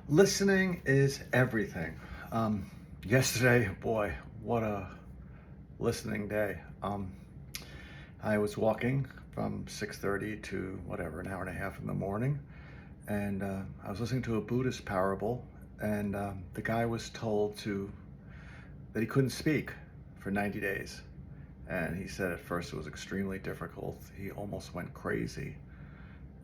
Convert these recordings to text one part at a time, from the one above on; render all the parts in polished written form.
Listening is everything. Yesterday, boy, what a listening day. I was walking from 6:30 to whatever, an hour and a half in the morning, and I was listening to a Buddhist parable, and the guy was told that he couldn't speak for 90 days. And he said at first it was extremely difficult. He almost went crazy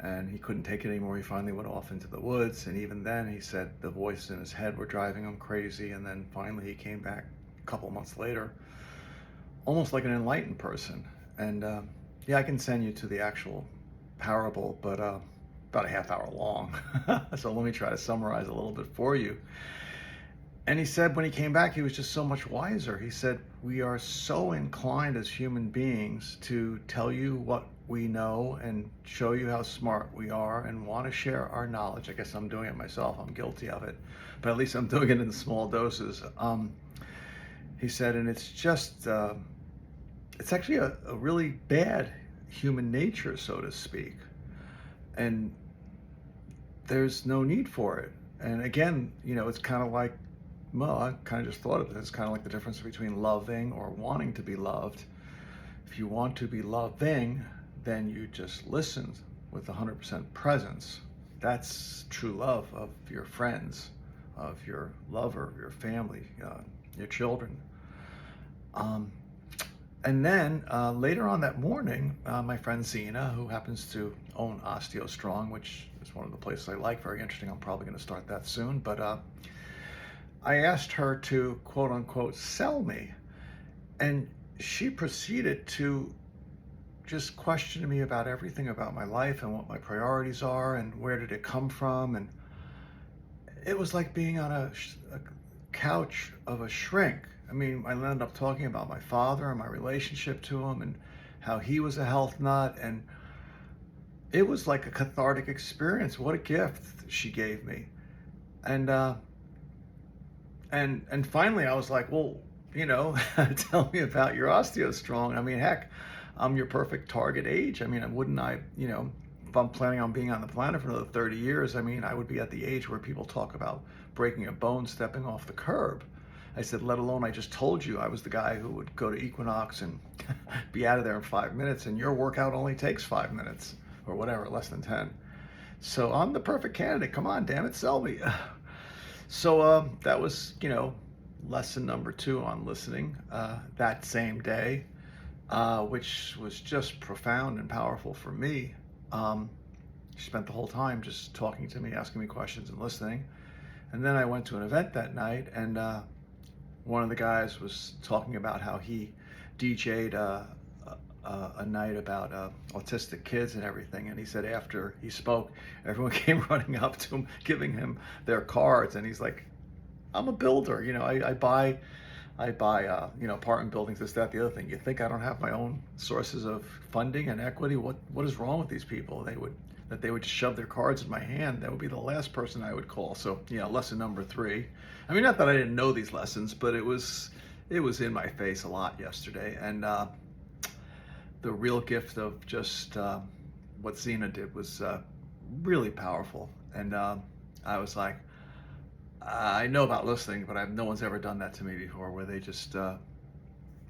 and he couldn't take it anymore. He finally went off into the woods, and even then he said the voices in his head were driving him crazy. And then finally he came back a couple months later, almost like an enlightened person. And yeah, I can send you to the actual parable, but about a half hour long. So let me try to summarize a little bit for you. And he said when he came back, he was just so much wiser. He said, we are so inclined as human beings to tell you what we know and show you how smart we are and want to share our knowledge. I guess I'm doing it myself. I'm guilty of it, but at least I'm doing it in small doses. He said, and it's just, it's actually a really bad human nature, so to speak. And there's no need for it. And again, it's kind of like, well, I kind of just thought of it. It's kind of like the difference between loving or wanting to be loved. If you want to be loving, then you just listen with 100% presence. That's true love of your friends, of your lover, your family, your children. And then later on that morning, my friend Zena, who happens to own Osteo Strong, which is one of the places I like, very interesting. I'm probably going to start that soon. But I asked her to, quote unquote, sell me. And she proceeded to just question me about everything about my life and what my priorities are and where did it come from. And it was like being on a couch of a shrink. I mean, I ended up talking about my father and my relationship to him and how he was a health nut. And it was like a cathartic experience. What a gift she gave me. And and finally I was like, well, tell me about your osteostrong. I mean, heck, I'm your perfect target age. I mean, wouldn't I, if I'm planning on being on the planet for another 30 years, I mean, I would be at the age where people talk about breaking a bone, stepping off the curb. I said, let alone I just told you I was the guy who would go to Equinox and be out of there in 5 minutes, and your workout only takes 5 minutes or whatever, less than 10. So I'm the perfect candidate. Come on, damn it, sell me. So that was, lesson number 2 on listening that same day, which was just profound and powerful for me. She spent the whole time just talking to me, asking me questions and listening. And then I went to an event that night, and one of the guys was talking about how he DJ'd a night about autistic kids and everything. And he said after he spoke, everyone came running up to him, giving him their cards. And he's like, I'm a builder. I buy apartment buildings, this, that, the other thing. You think I don't have my own sources of funding and equity? What is wrong with these people? They would just shove their cards in my hand. That would be the last person I would call. So lesson number 3. I mean, not that I didn't know these lessons, but it was in my face a lot yesterday. And the real gift of just what Zena did was really powerful. And I was like, I know about listening, but no one's ever done that to me before, where they just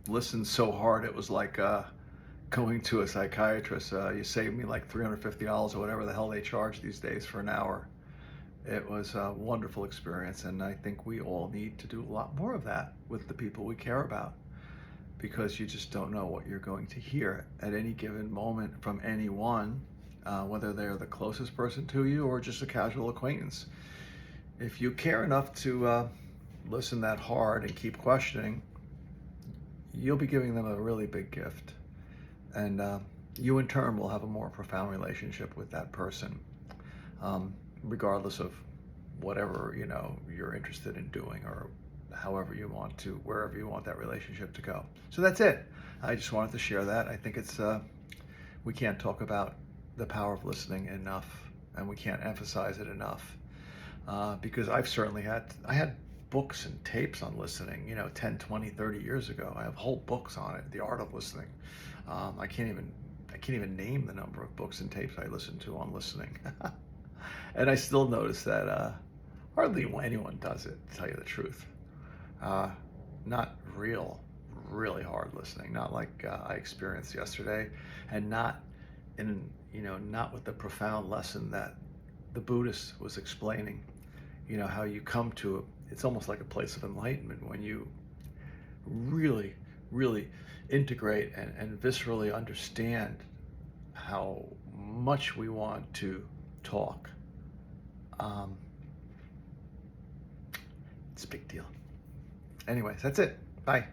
listened so hard. It was like going to a psychiatrist. You saved me like $350 or whatever the hell they charge these days for an hour. It was a wonderful experience, and I think we all need to do a lot more of that with the people we care about, because you just don't know what you're going to hear at any given moment from anyone, whether they're the closest person to you or just a casual acquaintance. If you care enough to listen that hard and keep questioning, you'll be giving them a really big gift. And you in turn will have a more profound relationship with that person, regardless of whatever you're interested in doing, or however you want to, wherever you want that relationship to go. So that's it. I just wanted to share that. I think it's we can't talk about the power of listening enough, and we can't emphasize it enough, because I had books and tapes on listening 10, 20, 30 years ago. I have whole books on it, the art of listening. I can't even name the number of books and tapes I listened to on listening. And I still notice that Hardly anyone does it, to tell you the truth. Uh, Not really hard listening, not like I experienced yesterday, and not not with the profound lesson that the Buddhist was explaining. How you come to it's almost like a place of enlightenment when you really, really integrate and viscerally understand how much we want to talk. Um, it's a big deal. Anyways, that's it. Bye.